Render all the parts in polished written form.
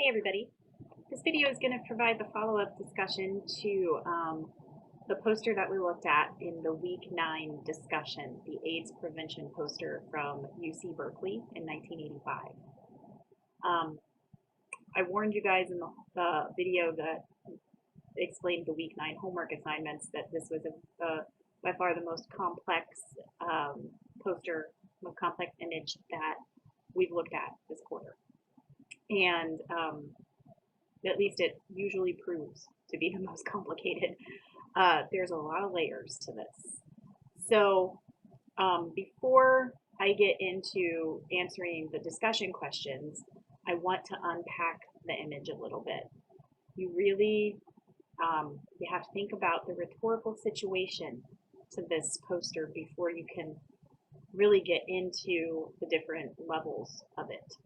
Hey everybody, this video is going to provide the follow-up discussion to the poster that we looked at in the week 9 discussion, the AIDS prevention poster from UC Berkeley in 1985. I warned you guys in the video that explained the week 9 homework assignments that this was by far the most complex poster, most complex image that we've looked at this quarter. And at least it usually proves to be the most complicated. There's a lot of layers to this. So before I get into answering the discussion questions, I want to unpack the image a little bit. You really you have to think about the rhetorical situation to this poster before you can really get into the different levels of it.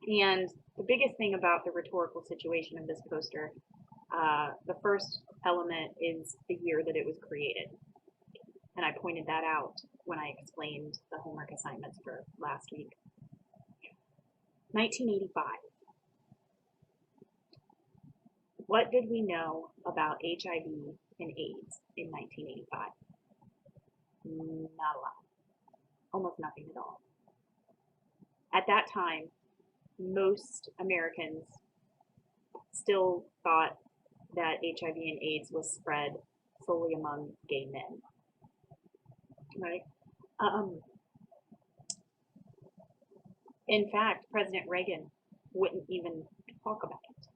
And the biggest thing about the rhetorical situation of this poster, the first element is the year that it was created. And I pointed that out when I explained the homework assignments for last week. 1985. What did we know about HIV and AIDS in 1985? Not a lot. Almost nothing at all. At that time, most Americans still thought that HIV and AIDS was spread solely among gay men, right? In fact, President Reagan wouldn't even talk about it.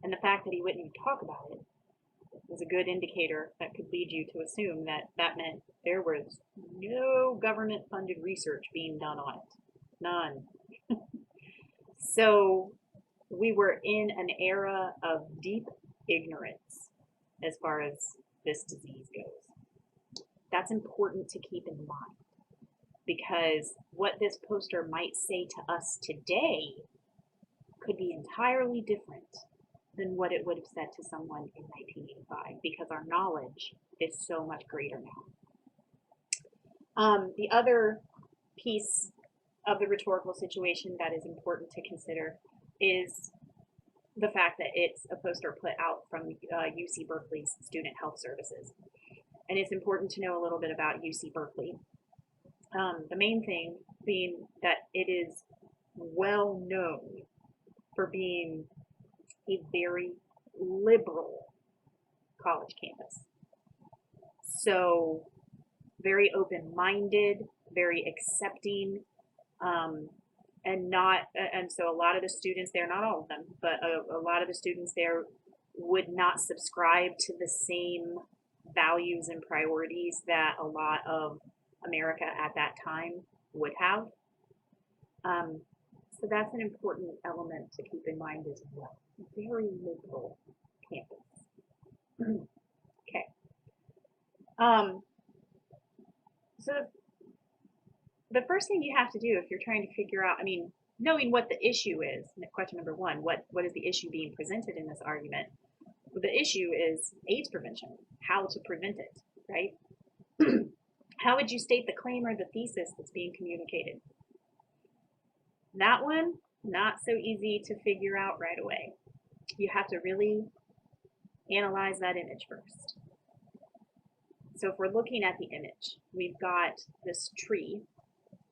And the fact that he wouldn't even talk about it was a good indicator that could lead you to assume that that meant there was no government-funded research being done on it. None. So we were in an era of deep ignorance as far as this disease goes. That's important to keep in mind because what this poster might say to us today could be entirely different than what it would have said to someone in 1985 because our knowledge is so much greater now. The other piece of the rhetorical situation that is important to consider is the fact that it's a poster put out from UC Berkeley's Student Health Services. And it's important to know a little bit about UC Berkeley. The main thing being that it is well known for being a very liberal college campus. So very open-minded, very accepting, and so a lot of the students there, not all of them, but a lot of the students there would not subscribe to the same values and priorities that a lot of America at that time would have. So that's an important element to keep in mind as well. Very liberal campus. Okay. So the first thing you have to do if you're trying to figure out, knowing what the issue is, question number one, what is the issue being presented in this argument? Well, the issue is AIDS prevention, how to prevent it, right? How would you state the claim or the thesis that's being communicated? That one, not so easy to figure out right away. You have to really analyze that image first. So if we're looking at the image, we've got this tree,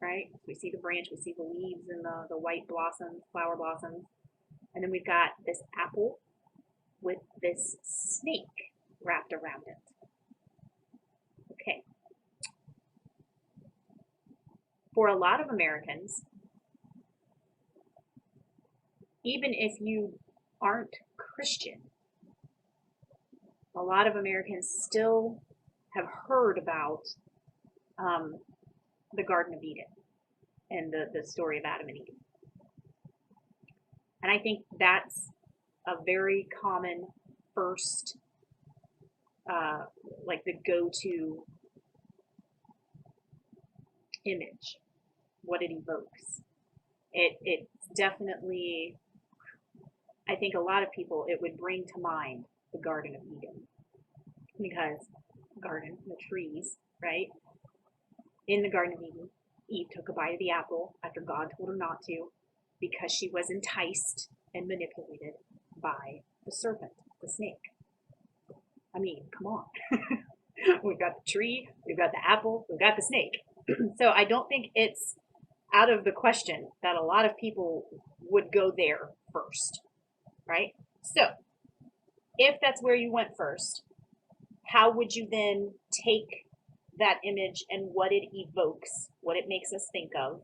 right? We see the branch, we see the leaves and the white blossoms, flower blossoms. And then we've got this apple with this snake wrapped around it. Okay. For a lot of Americans, even if you aren't Christian, a lot of Americans still have heard about the Garden of Eden and the story of Adam and Eve. And I think that's a very common first, like the go-to image, what it evokes. It's definitely, I think a lot of people, it would bring to mind the Garden of Eden because garden, the trees, right? In the Garden of Eden, Eve took a bite of the apple after God told her not to. because she was enticed and manipulated by the serpent, the snake. I mean, come on. We've got the tree, we've got the apple, we've got the snake. So I don't think it's out of the question that a lot of people would go there first, right? So if that's where you went first, how would you then take that image and what it evokes, what it makes us think of,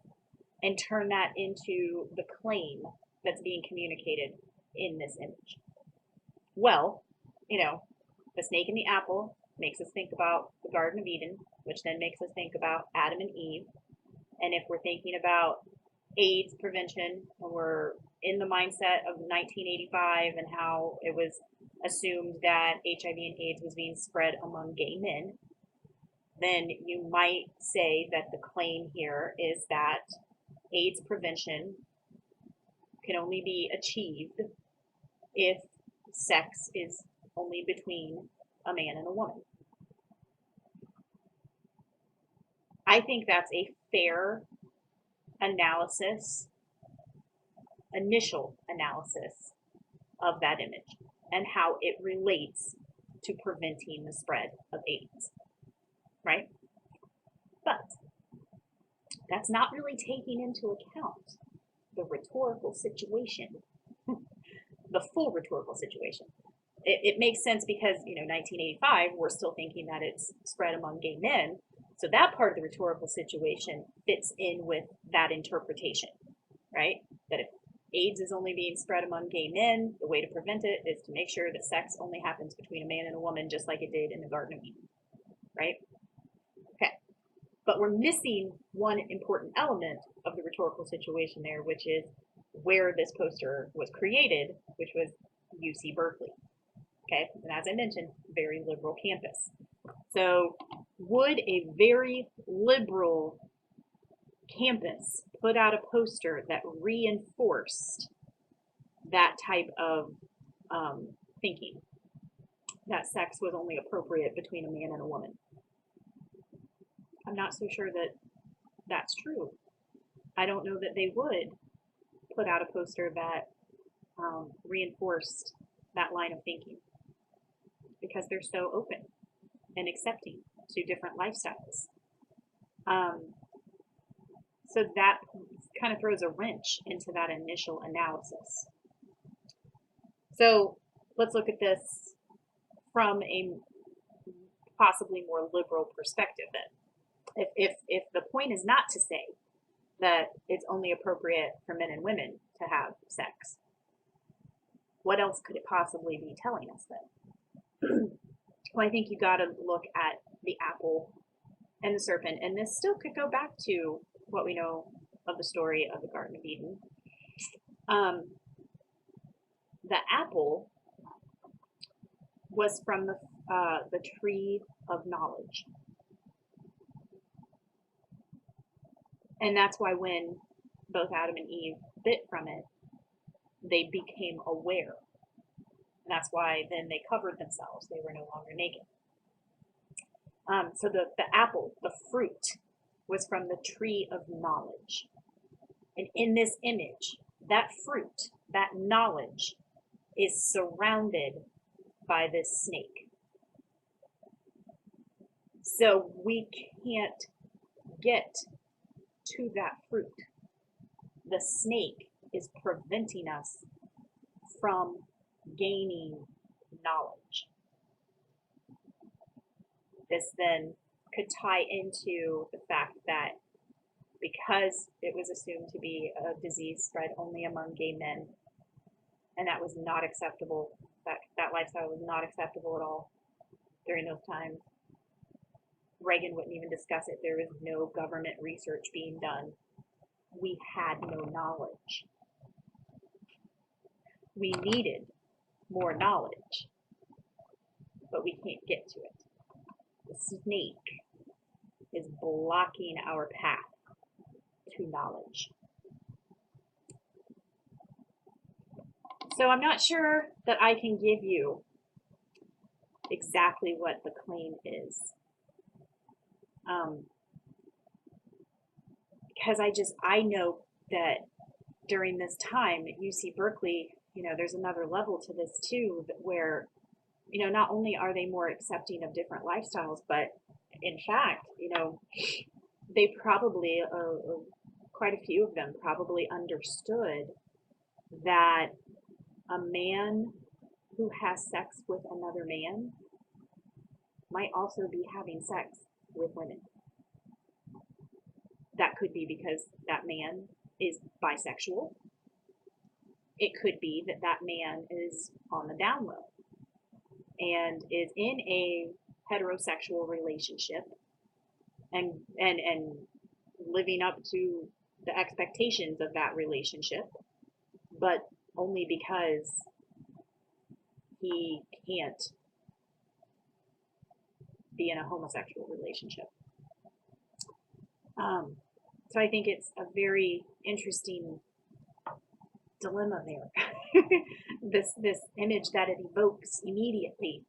and turn that into the claim that's being communicated in this image? Well, the snake and the apple makes us think about the Garden of Eden, which then makes us think about Adam and Eve. And if we're thinking about AIDS prevention, and we're in the mindset of 1985 and how it was assumed that HIV and AIDS was being spread among gay men, then you might say that the claim here is that AIDS prevention can only be achieved if sex is only between a man and a woman. I think that's a fair analysis, initial analysis of that image and how it relates to preventing the spread of AIDS, right? But that's not really taking into account the rhetorical situation, the full rhetorical situation. It makes sense because, 1985, we're still thinking that it's spread among gay men. So that part of the rhetorical situation fits in with that interpretation, right? That if AIDS is only being spread among gay men, the way to prevent it is to make sure that sex only happens between a man and a woman, just like it did in the Garden of Eden, right? Okay. But we're missing one important element of the rhetorical situation there, which is where this poster was created, which was UC Berkeley. Okay, and as I mentioned, very liberal campus. So would a very liberal campus put out a poster that reinforced that type of thinking, that sex was only appropriate between a man and a woman? I'm not so sure that that's true. I don't know that they would put out a poster that reinforced that line of thinking, because they're so open and accepting to different lifestyles. So that kind of throws a wrench into that initial analysis. So let's look at this from a possibly more liberal perspective then. If the point is not to say that it's only appropriate for men and women to have sex, what else could it possibly be telling us then? Well, I think you got to look at the apple and the serpent, and this still could go back to what we know of the story of the Garden of Eden. The apple was from the tree of knowledge, and that's why when both Adam and Eve bit from it, they became aware. And that's why then they covered themselves. They were no longer naked. So the apple, the fruit, was from the tree of knowledge. And in this image, that fruit, that knowledge, is surrounded by this snake. So we can't get to that fruit. The snake is preventing us from gaining knowledge. This then could tie into the fact that because it was assumed to be a disease spread only among gay men, and that was not acceptable, that lifestyle was not acceptable at all during those times. Reagan wouldn't even discuss it. There was no government research being done. We had no knowledge. We needed more knowledge, but we can't get to it. The snake is blocking our path to knowledge. So I'm not sure that I can give you exactly what the claim is, because I know that during this time at UC Berkeley, there's another level to this too, where, not only are they more accepting of different lifestyles, but in fact, they probably, quite a few of them probably understood that a man who has sex with another man might also be having sex with women. That could be because that man is bisexual. It could be that that man is on the down low and is in a heterosexual relationship and living up to the expectations of that relationship, but only because he can't be in a homosexual relationship. So I think it's a very interesting dilemma there. this image that it evokes immediately,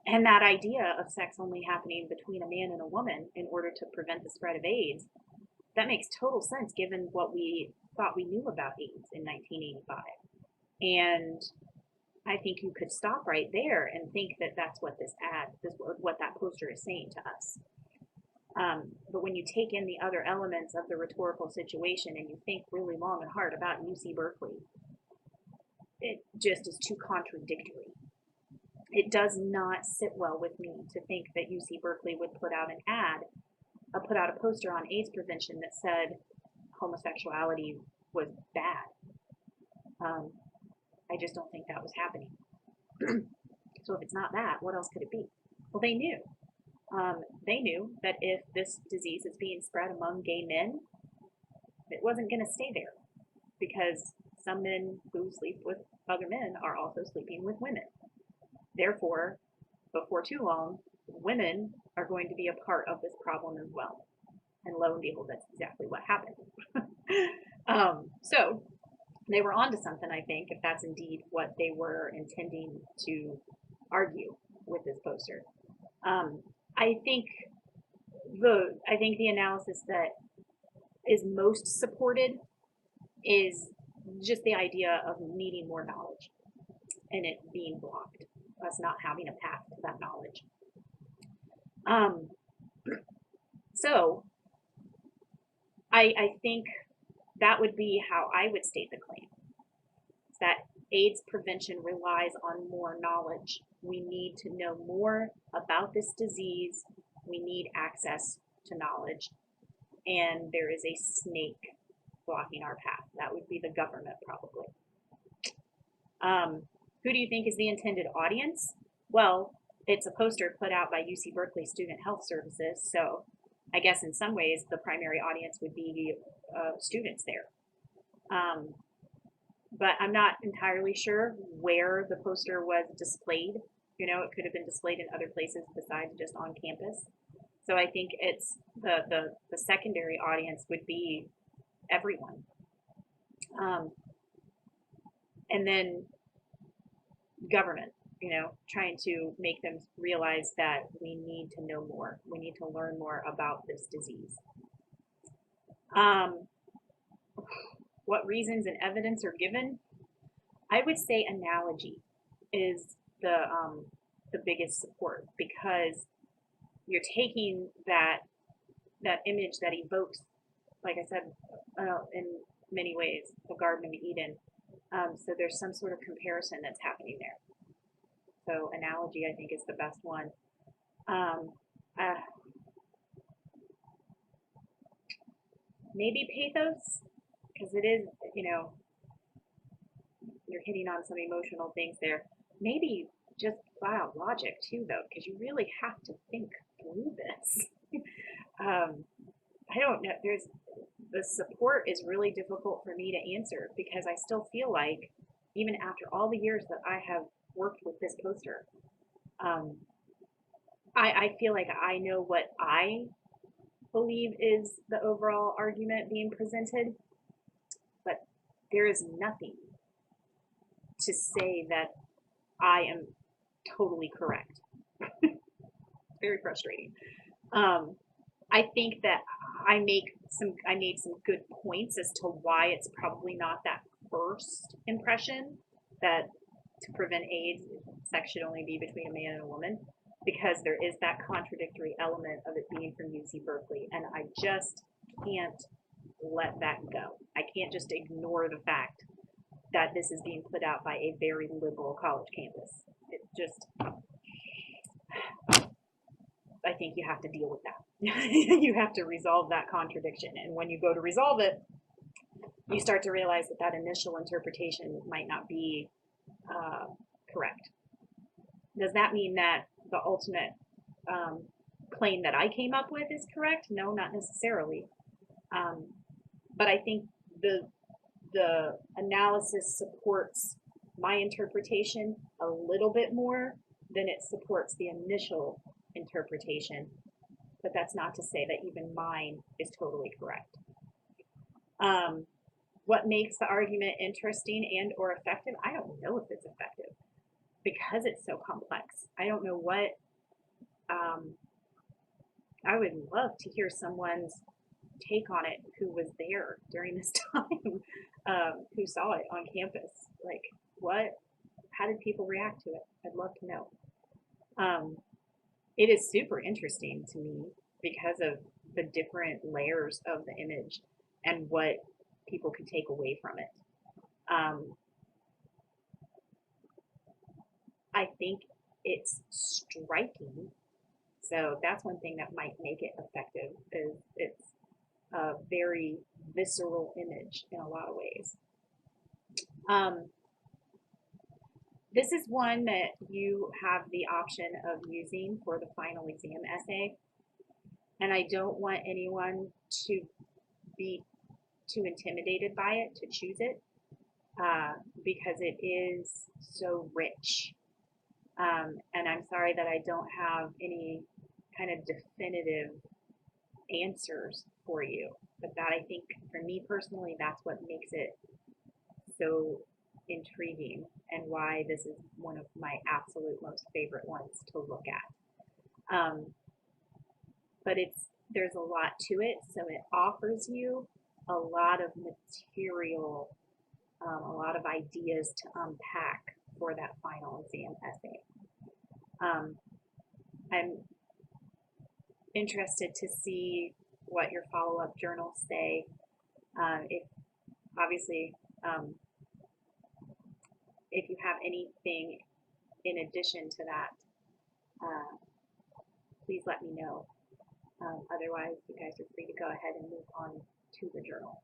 and that idea of sex only happening between a man and a woman in order to prevent the spread of AIDS, that makes total sense given what we thought we knew about AIDS in 1985. And I think you could stop right there and think that that's what what that poster is saying to us. But when you take in the other elements of the rhetorical situation and you think really long and hard about UC Berkeley, it just is too contradictory. It does not sit well with me to think that UC Berkeley would put out a poster on AIDS prevention that said homosexuality was bad. I just don't think that was happening. So if it's not that, what else could it be? Well, they knew. They knew that if this disease is being spread among gay men, it wasn't going to stay there, because some men who sleep with other men are also sleeping with women. Therefore, before too long, women are going to be a part of this problem as well. And lo and behold, that's exactly what happened. So they were onto something, I think, if that's indeed what they were intending to argue with this poster. I think the analysis that is most supported is just the idea of needing more knowledge and it being blocked, us not having a path to that knowledge. So I think that would be how I would state the claim. It's that AIDS prevention relies on more knowledge. We need to know more about this disease. We need access to knowledge. And there is a snake blocking our path. That would be the government, probably. Who do you think is the intended audience? Well, it's a poster put out by UC Berkeley Student Health Services, so I guess in some ways the primary audience would be students there. But I'm not entirely sure where the poster was displayed. It could have been displayed in other places besides just on campus. So I think it's the secondary audience would be everyone. And then government, trying to make them realize that we need to know more. We need to learn more about this disease. What reasons and evidence are given? I would say analogy is the biggest support, because you're taking that image that evokes, like I said, in many ways, the Garden of Eden. So there's some sort of comparison that's happening there. So analogy, I think, is the best one. Maybe pathos, because it is, you're hitting on some emotional things there. Maybe just flat out logic too, though, because you really have to think through this. I don't know. The support is really difficult for me to answer, because I still feel like, even after all the years that I have worked with this poster, I feel like I know what I believe is the overall argument being presented, but there is nothing to say that I am totally correct. Very frustrating. I think that I made some good points as to why it's probably not that first impression that to prevent AIDS, sex should only be between a man and a woman, because there is that contradictory element of it being from UC Berkeley, and I just can't let that go. I can't just ignore the fact that this is being put out by a very liberal college campus. It just, I think you have to deal with that. You have to resolve that contradiction. And when you go to resolve it, you start to realize that that initial interpretation might not be correct. Does that mean that the ultimate claim that I came up with is correct? No, not necessarily. But I think the analysis supports my interpretation a little bit more than it supports the initial interpretation. But that's not to say that even mine is totally correct. What makes the argument interesting and or effective? I don't know if it's effective because it's so complex. I don't know what, I would love to hear someone's take on it who was there during this time, who saw it on campus. Like, how did people react to it? I'd love to know. It is super interesting to me because of the different layers of the image and what people could take away from it. I think it's striking. So that's one thing that might make it effective is it's a very visceral image in a lot of ways. This is one that you have the option of using for the final exam essay. And I don't want anyone to be too intimidated by it, to choose it, because it is so rich. And I'm sorry that I don't have any kind of definitive answers for you. But that, I think, for me personally, that's what makes it so intriguing and why this is one of my absolute most favorite ones to look at. But there's a lot to it, so it offers you a lot of material, a lot of ideas to unpack for that final exam essay. I'm interested to see what your follow-up journals say. If obviously, if you have anything in addition to that, please let me know. Otherwise, you guys are free to go ahead and move on to the journal.